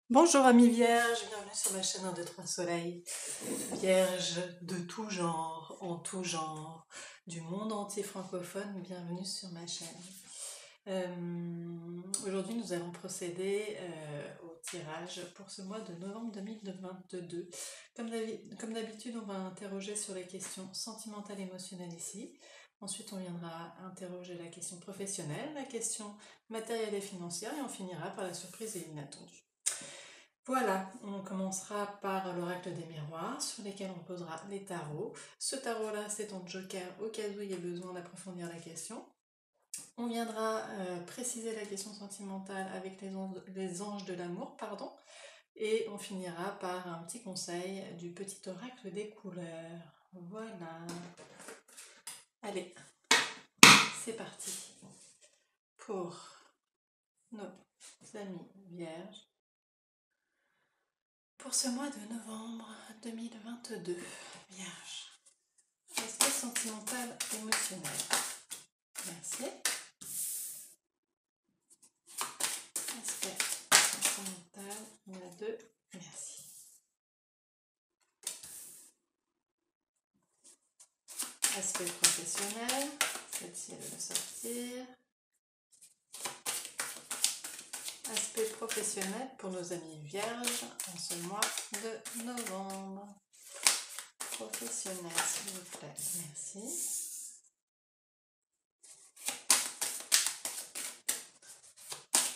Bonjour amis vierges, bienvenue sur ma chaîne 1, 2, 3 soleil. Vierges de tout genre, en tout genre, du monde entier francophone, bienvenue sur ma chaîne. Aujourd'hui nous allons procéder au tirage pour ce mois de novembre 2022. Comme d'habitude, on va interroger sur les questions sentimentales et émotionnelles ici. Ensuite on viendra interroger la question professionnelle, la question matérielle et financière et on finira par la surprise et l'inattendue. Voilà, on commencera par l'oracle des miroirs sur lesquels on posera les tarots. Ce tarot-là, c'est ton joker au cas où il y ait besoin d'approfondir la question. On viendra préciser la question sentimentale avec les anges de l'amour, pardon. Et on finira par un petit conseil du petit oracle des couleurs. Voilà. Allez, c'est parti pour nos amis vierges. Pour ce mois de novembre 2022, Vierge, aspect sentimental émotionnel. Merci. Aspect sentimental, il y en a deux. Merci. Aspect professionnel, celle-ci elle va sortir. Aspect professionnel pour nos amis vierges en ce mois de novembre. Professionnel, s'il vous plaît. Merci.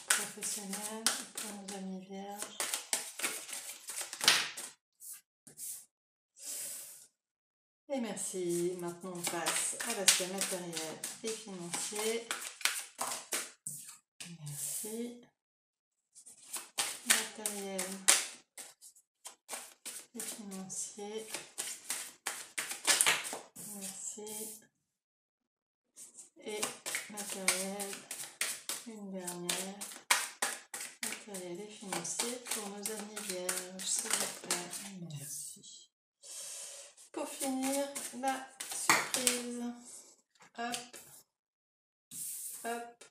Professionnel pour nos amis vierges. Et merci. Maintenant, on passe à l'aspect matériel et financier. Merci. Matériel et financier. Merci. Et matériel, une dernière. Matériel et financier pour nos amis vierges, s'il vous plaît. Merci. Pour finir, la surprise. Hop. Hop.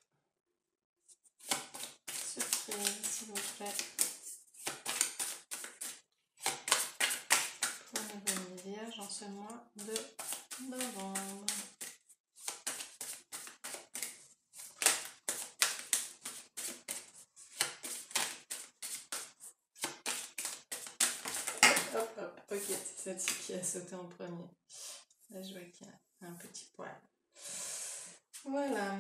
Surprise, s'il vous plaît. Pour nos amis vierges en ce mois de novembre. Hop, hop, ok, c'est celle-ci qui a sauté en premier. Là, je vois qu'il y a un petit poil. Voilà.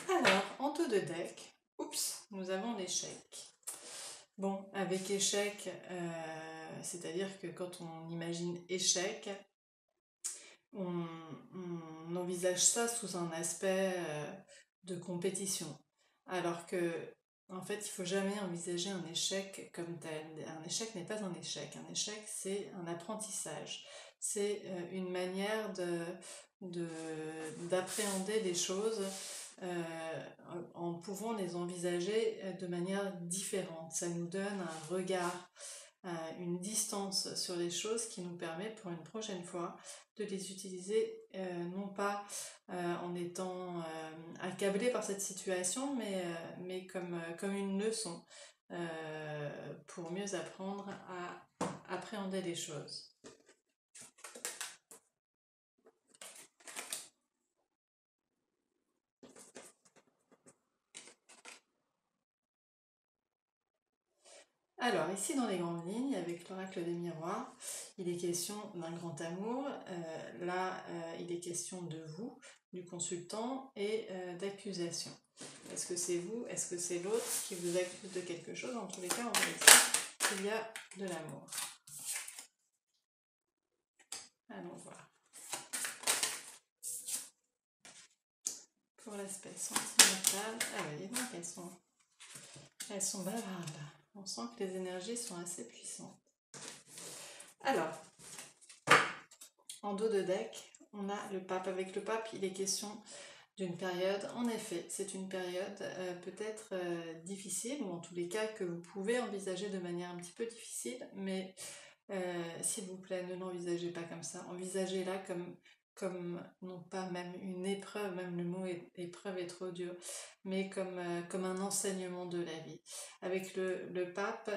Alors, en taux de deck, oups, nous avons l'échec. Bon, avec échec, c'est-à-dire que quand on imagine échec, on envisage ça sous un aspect de compétition. Alors que, en fait, il ne faut jamais envisager un échec comme tel. Un échec n'est pas un échec. Un échec, c'est un apprentissage. C'est une manière d'appréhender les choses en pouvant les envisager de manière différente. Ça nous donne un regard, une distance sur les choses qui nous permet pour une prochaine fois de les utiliser non pas en étant accablé par cette situation, mais comme une leçon pour mieux apprendre à appréhender les choses. Alors, ici dans les grandes lignes, avec l'oracle des miroirs, il est question d'un grand amour. Là, il est question de vous, du consultant, et d'accusation. Est-ce que c'est vous? Est-ce que c'est l'autre qui vous accuse de quelque chose? En tous les cas, on va dire qu'il y a de l'amour. Allons voir. Pour l'aspect sentimental, ah oui, donc elles sont bavardes. On sent que les énergies sont assez puissantes. Alors, en dos de deck, on a le pape. Avec le pape, il est question d'une période, en effet, c'est une période peut-être difficile, ou en tous les cas que vous pouvez envisager de manière un petit peu difficile, mais s'il vous plaît, ne l'envisagez pas comme ça. Envisagez-la comme comme, non pas même une épreuve, même le mot épreuve est trop dur, mais comme un enseignement de la vie. Avec le pape,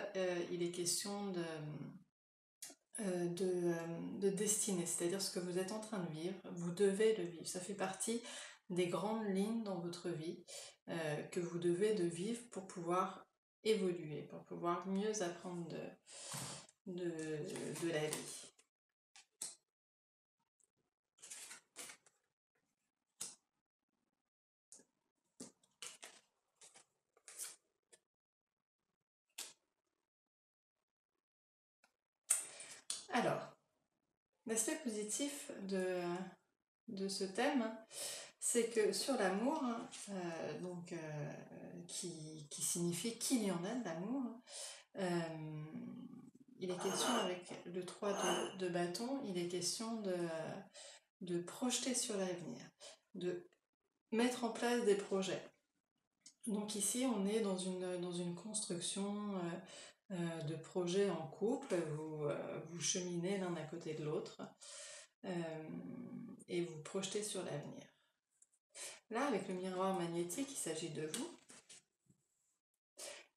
il est question de destinée, c'est-à-dire ce que vous êtes en train de vivre, vous devez le vivre. Ça fait partie des grandes lignes dans votre vie que vous devez de vivre pour pouvoir évoluer, pour pouvoir mieux apprendre de la vie. Alors, l'aspect positif de ce thème, c'est que sur l'amour, qui signifie qu'il y en a de l'amour, il est question avec le 3 de bâton, il est question de projeter sur l'avenir, de mettre en place des projets. Donc ici, on est dans une construction de projets en couple, vous cheminez l'un à côté de l'autre et vous projetez sur l'avenir. Là, avec le miroir magnétique, il s'agit de vous.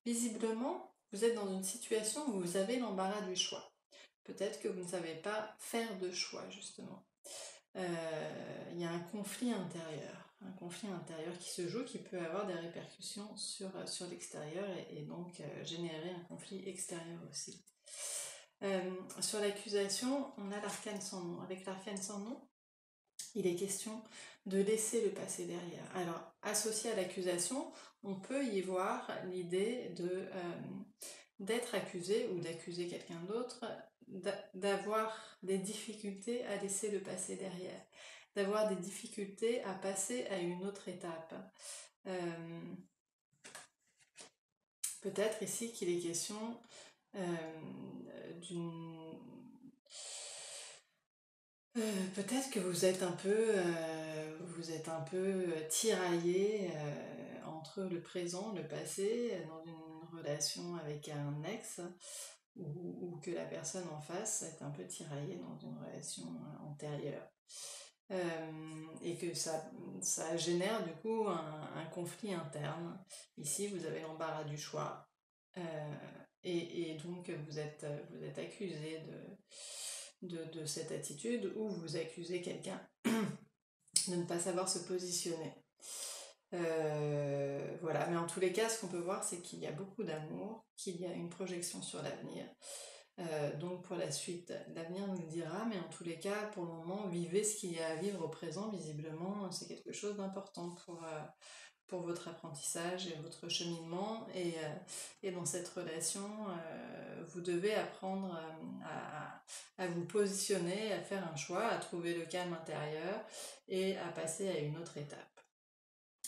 Visiblement, vous êtes dans une situation où vous avez l'embarras du choix. Peut-être que vous ne savez pas faire de choix, justement. Il y a un conflit intérieur qui se joue, qui peut avoir des répercussions sur l'extérieur et donc générer un conflit extérieur aussi. Sur l'accusation, on a l'arcane sans nom. Avec l'arcane sans nom, il est question de laisser le passé derrière. Alors, associé à l'accusation, on peut y voir l'idée d'être accusé ou d'accuser quelqu'un d'autre, d'avoir des difficultés à laisser le passé derrière, d'avoir des difficultés à passer à une autre étape. Peut-être ici qu'il est question peut-être que vous êtes un peu tiraillé entre le présent, le passé, dans une relation avec un ex, ou que la personne en face est un peu tiraillée dans une relation antérieure. Et que ça génère du coup un conflit interne. Ici, vous avez l'embarras du choix. Et donc, vous êtes accusé de cette attitude, ou vous accusez quelqu'un de ne pas savoir se positionner. Voilà, mais en tous les cas, ce qu'on peut voir, c'est qu'il y a beaucoup d'amour, qu'il y a une projection sur l'avenir. Donc pour la suite, l'avenir nous le dira, mais en tous les cas, pour le moment, vivez ce qu'il y a à vivre au présent. Visiblement, c'est quelque chose d'important pour votre apprentissage et votre cheminement. Et dans cette relation, vous devez apprendre à vous positionner, à faire un choix, à trouver le calme intérieur et à passer à une autre étape.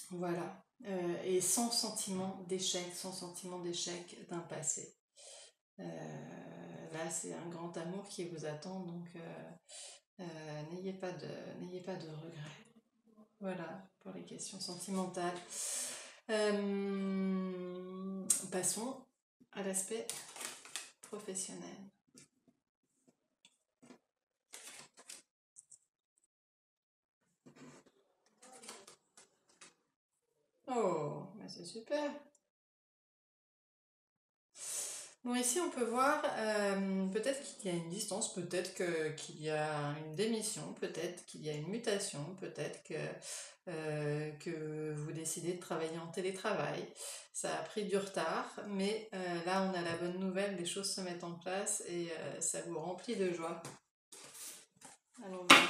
Voilà. Et sans sentiment d'échec d'un passé. Là, c'est un grand amour qui vous attend, donc n'ayez pas de regrets. Voilà, pour les questions sentimentales. Passons à l'aspect professionnel. Oh, bah c'est super. Bon, ici on peut voir, peut-être qu'il y a une distance, peut-être qu'il y a une démission, peut-être qu'il y a une mutation, peut-être que vous décidez de travailler en télétravail. Ça a pris du retard, mais là on a la bonne nouvelle, les choses se mettent en place et ça vous remplit de joie. Allons voir.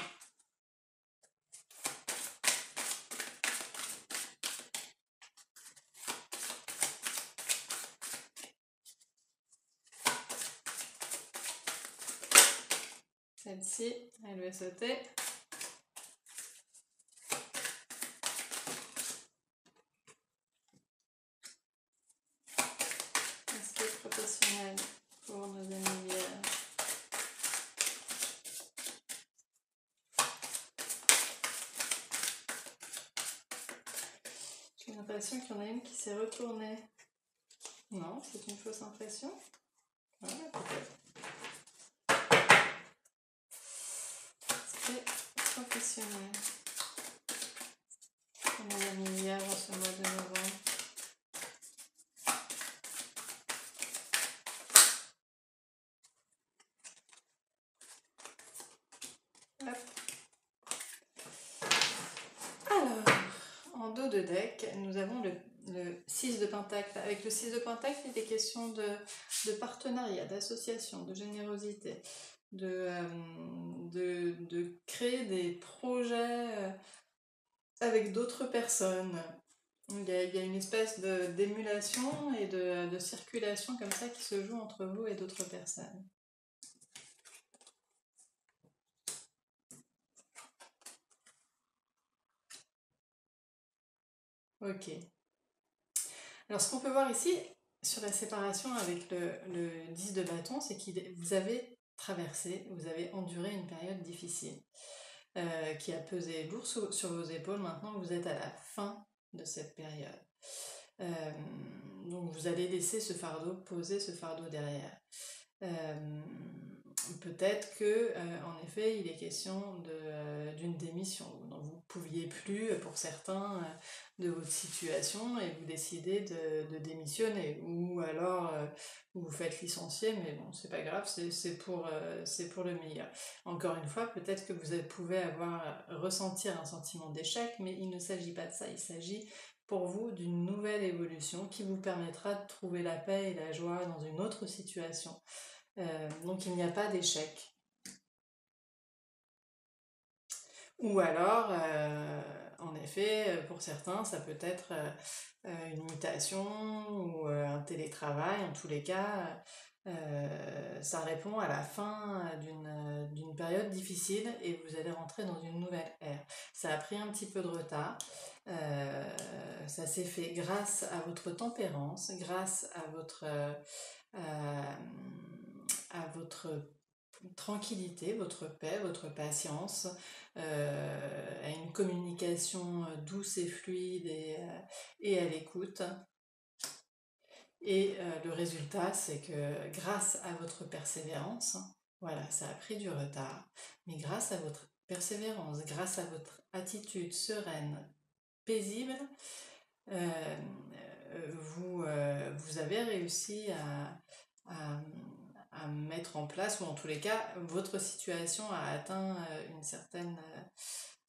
Celle-ci, elle va sauter. Aspect professionnel pour nos amis vierges. J'ai l'impression qu'il y en a une qui s'est retournée. Non, c'est une fausse impression. Ouais, peut-être. Aspect professionnel. Madame Emilia en ce mois de novembre. Hop. Alors, en dos de deck, nous avons le 6 de Pentacle. Avec le 6 de Pentacle, il est question de partenariat, d'association, de générosité, de créer des projets avec d'autres personnes. Il y a une espèce d'émulation et de circulation comme ça qui se joue entre vous et d'autres personnes. Ok. Alors ce qu'on peut voir ici sur la séparation avec le 10 de bâton, c'est que vous avez traversé, vous avez enduré une période difficile qui a pesé lourd sur vos épaules. Maintenant vous êtes à la fin de cette période. Donc vous allez laisser ce fardeau, poser ce fardeau derrière. Peut-être que, en effet, il est question d'une démission, dont vous ne pouviez plus, pour certains, de votre situation, et vous décidez de démissionner, ou alors vous vous faites licencier, mais bon, c'est pas grave, c'est pour le meilleur. Encore une fois, peut-être que vous pouvez ressentir un sentiment d'échec, mais il ne s'agit pas de ça, il s'agit pour vous d'une nouvelle évolution qui vous permettra de trouver la paix et la joie dans une autre situation. Donc il n'y a pas d'échec. Ou alors, en effet, pour certains, ça peut être une mutation ou un télétravail. En tous les cas, ça répond à la fin d'une période difficile et vous allez rentrer dans une nouvelle ère. Ça a pris un petit peu de retard. Ça s'est fait grâce à votre tempérance, grâce à votre tranquillité, votre paix, votre patience, à une communication douce et fluide et à l'écoute. Et le résultat, c'est que grâce à votre persévérance, voilà, ça a pris du retard, mais grâce à votre persévérance, grâce à votre attitude sereine, paisible, vous avez réussi à mettre en place, ou en tous les cas, votre situation a atteint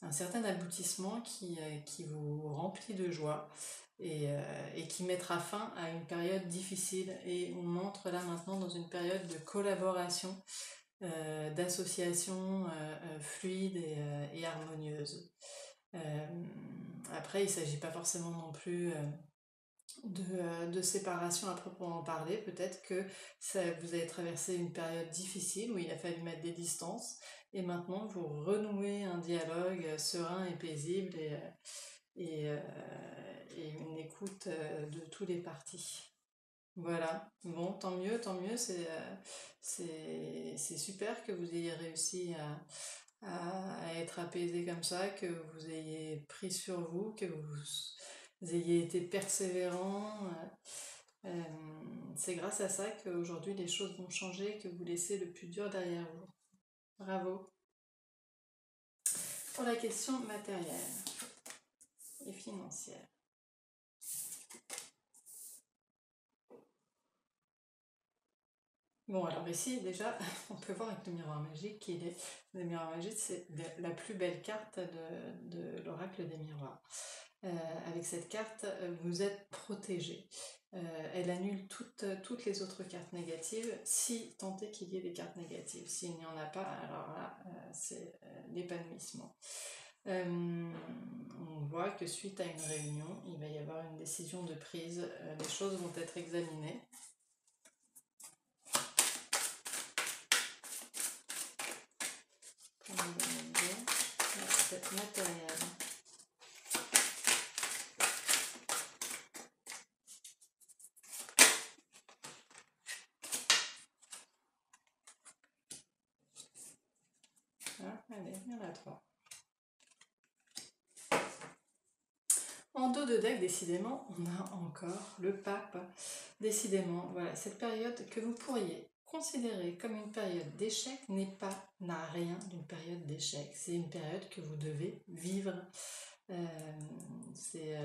un certain aboutissement qui vous remplit de joie et qui mettra fin à une période difficile. Et on entre là maintenant dans une période de collaboration, d'association fluide et harmonieuse. Après, il ne s'agit pas forcément non plus de séparation à proprement parler. Peut-être que vous avez traversé une période difficile où il a fallu mettre des distances et maintenant vous renouez un dialogue serein et paisible et une écoute de tous les parties. Voilà, bon, tant mieux, c'est super que vous ayez réussi à être apaisé comme ça, que vous ayez pris sur vous, que vous ayez été persévérant. C'est grâce à ça qu'aujourd'hui les choses vont changer, que vous laissez le plus dur derrière vous. Bravo. Pour la question matérielle et financière. Bon, alors ici, déjà, on peut voir avec le miroir magique le miroir magique, c'est la plus belle carte de l'oracle des miroirs. Avec cette carte, vous êtes protégé. Elle annule toutes les autres cartes négatives, si tant est qu'il y ait des cartes négatives. S'il n'y en a pas, alors là, c'est l'épanouissement. On voit que suite à une réunion, il va y avoir une décision de prise, les choses vont être examinées. Cette matérielle. Allez, il y en a 3. En dos de deck, décidément, on a encore le pape. Décidément, voilà, cette période que vous pourriez considérée comme une période d'échec n'a rien d'une période d'échec. C'est une période que vous devez vivre. C'est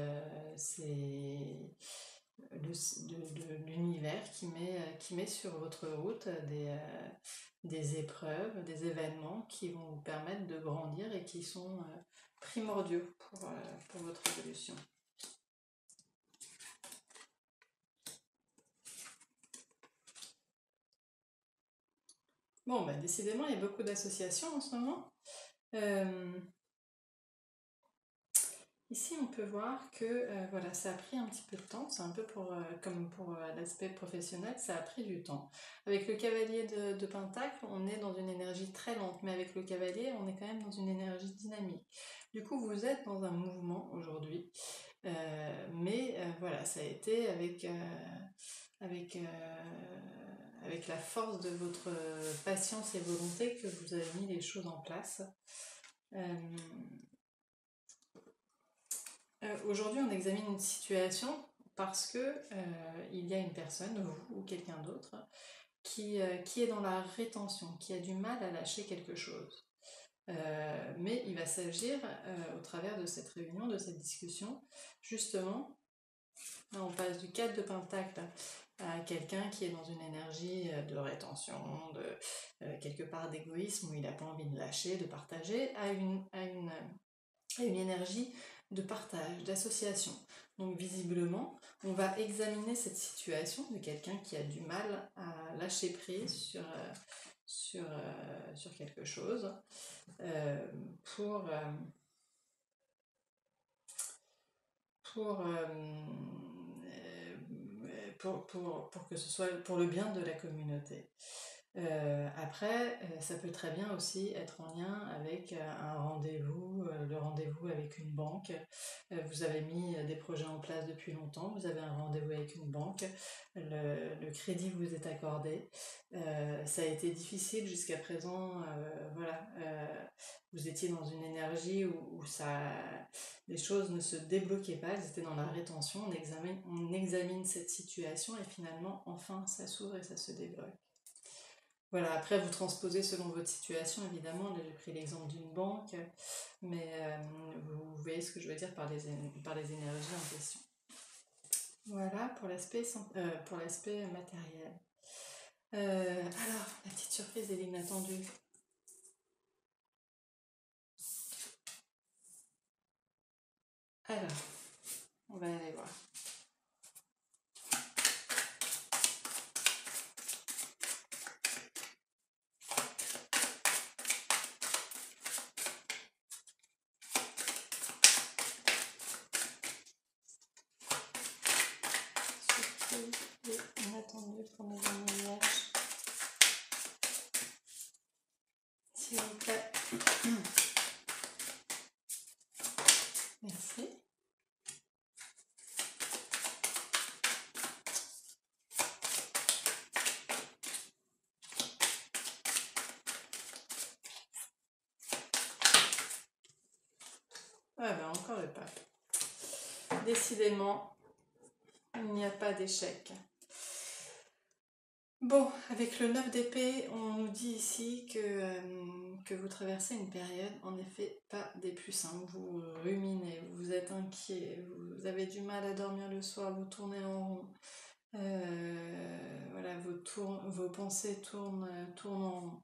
l'univers qui met sur votre route des épreuves, des événements qui vont vous permettre de grandir et qui sont primordiaux pour votre évolution. Bon, bah, décidément, il y a beaucoup d'associations en ce moment. Ici, on peut voir que voilà, ça a pris un petit peu de temps. C'est un peu comme pour l'aspect professionnel, ça a pris du temps. Avec le cavalier de Pentacle, on est dans une énergie très lente, mais avec le cavalier, on est quand même dans une énergie dynamique. Du coup, vous êtes dans un mouvement aujourd'hui, mais voilà, ça a été avec la force de votre patience et volonté que vous avez mis les choses en place. Aujourd'hui, on examine une situation parce que il y a une personne, vous ou quelqu'un d'autre, qui est dans la rétention, qui a du mal à lâcher quelque chose. Mais il va s'agir, au travers de cette réunion, de cette discussion, justement, là on passe du 4 de Pentacle à quelqu'un qui est dans une énergie de rétention, quelque part d'égoïsme, où il n'a pas envie de lâcher, de partager, à une énergie de partage, d'association. Donc visiblement, on va examiner cette situation de quelqu'un qui a du mal à lâcher prise sur quelque chose pour que ce soit pour le bien de la communauté. Après, ça peut très bien aussi être en lien avec un rendez-vous, le rendez-vous avec une banque. Vous avez mis des projets en place depuis longtemps, vous avez un rendez-vous avec une banque, le crédit vous est accordé. Ça a été difficile jusqu'à présent, voilà. Vous étiez dans une énergie où les choses ne se débloquaient pas, elles étaient dans la rétention. On examine cette situation et finalement, enfin, ça s'ouvre et ça se débloque. Voilà, après vous transposez selon votre situation, évidemment. Là, j'ai pris l'exemple d'une banque, mais vous voyez ce que je veux dire par les énergies en question. Voilà pour l'aspect matériel. Alors, la petite surprise et l'inattendue. Alors, on va aller voir. Inattendu pour nos amis. S'il vous plaît. Merci. Ah ben encore le pape. Décidément, il n'y a pas d'échec. Bon, avec le 9 d'épée, on nous dit ici que vous traversez une période, en effet, pas des plus simples. Vous ruminez, vous êtes inquiet, vous avez du mal à dormir le soir, vous tournez en rond. Voilà, vos pensées tournent en rond.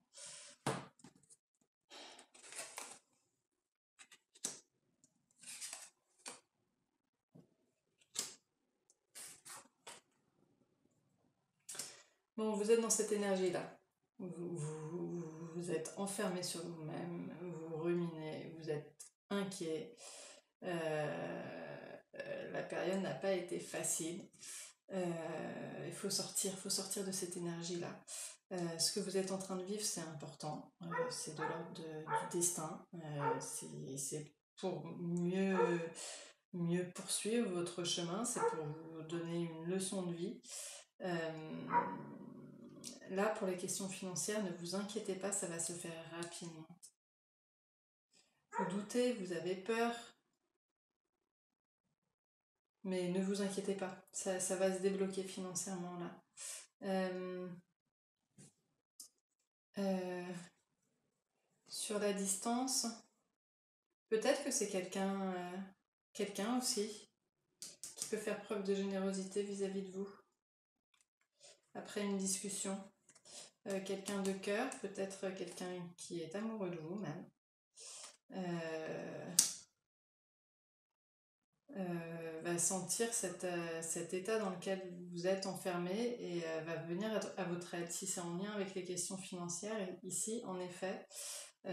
Bon, vous êtes dans cette énergie-là. Vous êtes enfermé sur vous-même, vous ruminez, vous êtes inquiet. La période n'a pas été facile. Il faut sortir de cette énergie-là. Ce que vous êtes en train de vivre, c'est important. C'est de l'ordre du destin. C'est pour mieux poursuivre votre chemin. C'est pour vous donner une leçon de vie. Là, pour les questions financières, ne vous inquiétez pas, ça va se faire rapidement. Vous doutez, vous avez peur, mais ne vous inquiétez pas, ça va se débloquer financièrement là. Sur la distance, peut-être que c'est quelqu'un aussi qui peut faire preuve de générosité vis-à-vis de vous. Après une discussion, quelqu'un de cœur, peut-être quelqu'un qui est amoureux de vous même, va sentir cet état dans lequel vous êtes enfermé et va venir à votre aide. Si c'est en lien avec les questions financières, et ici, en effet,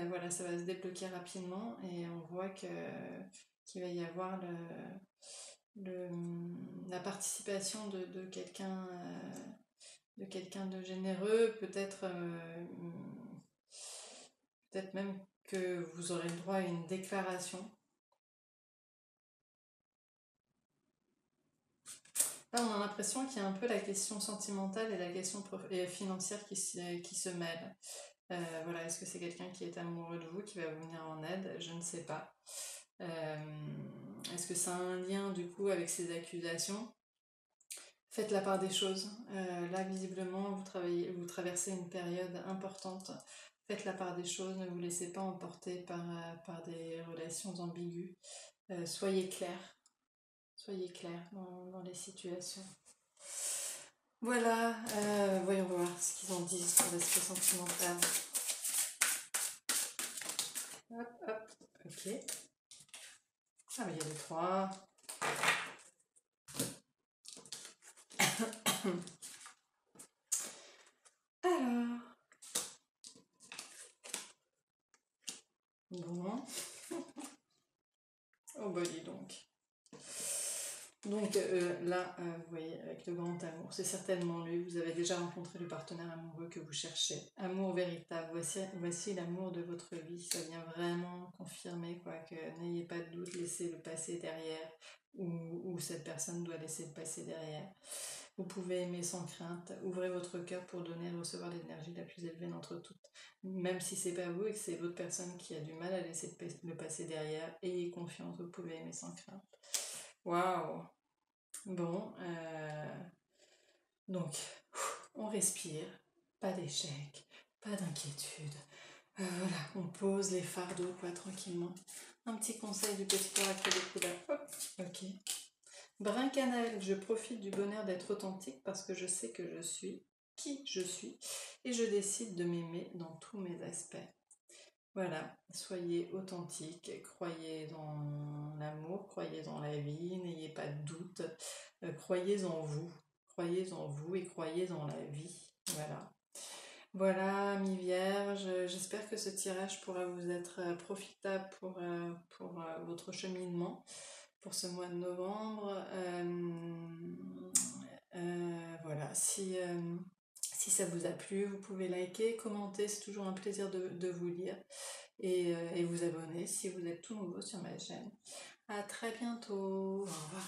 voilà, ça va se débloquer rapidement et on voit qu'il va y avoir la participation de quelqu'un de généreux, peut-être même que vous aurez le droit à une déclaration. Là, on a l'impression qu'il y a un peu la question sentimentale et la question financière qui se mêlent. Voilà, est-ce que c'est quelqu'un qui est amoureux de vous, qui va vous venir en aide? Je ne sais pas. Est-ce que ça a un lien du coup avec ces accusations? Faites la part des choses. Là, visiblement, vous traversez une période importante. Faites la part des choses, ne vous laissez pas emporter par des relations ambiguës. Soyez clair. Soyez clair dans les situations. Voilà, voyons voir ce qu'ils en disent sur l'aspect sentimental. Hop, hop, ok. Ah, mais il y a des 3. Alors. Bon. Oh, bah dis donc. Donc là, vous voyez, avec le grand amour, c'est certainement lui. Vous avez déjà rencontré le partenaire amoureux que vous cherchez. Amour véritable, voici l'amour de votre vie. Ça vient vraiment confirmer quoi, que n'ayez pas de doute, laissez le passé derrière, ou cette personne doit laisser le passé derrière. Vous pouvez aimer sans crainte, ouvrez votre cœur pour donner et recevoir l'énergie la plus élevée d'entre toutes. Même si c'est pas vous et que c'est l'autre personne qui a du mal à laisser le passé derrière, ayez confiance, vous pouvez aimer sans crainte. Waouh! Bon, donc, on respire, pas d'échec, pas d'inquiétude. Voilà, on pose les fardeaux, quoi, tranquillement. Un petit conseil du petit oracle des couleurs. Hop, ok. Brin cannelle, je profite du bonheur d'être authentique parce que je sais que je suis qui je suis et je décide de m'aimer dans tous mes aspects. Voilà, soyez authentique, croyez dans l'amour, croyez dans la vie, n'ayez pas de doute, croyez en vous et croyez en la vie. Voilà. Voilà, mi-vierge, j'espère que ce tirage pourra vous être profitable pour votre cheminement pour ce mois de novembre. Voilà, si ça vous a plu, vous pouvez liker, commenter, c'est toujours un plaisir de vous lire et vous abonner si vous êtes tout nouveau sur ma chaîne. À très bientôt, au revoir.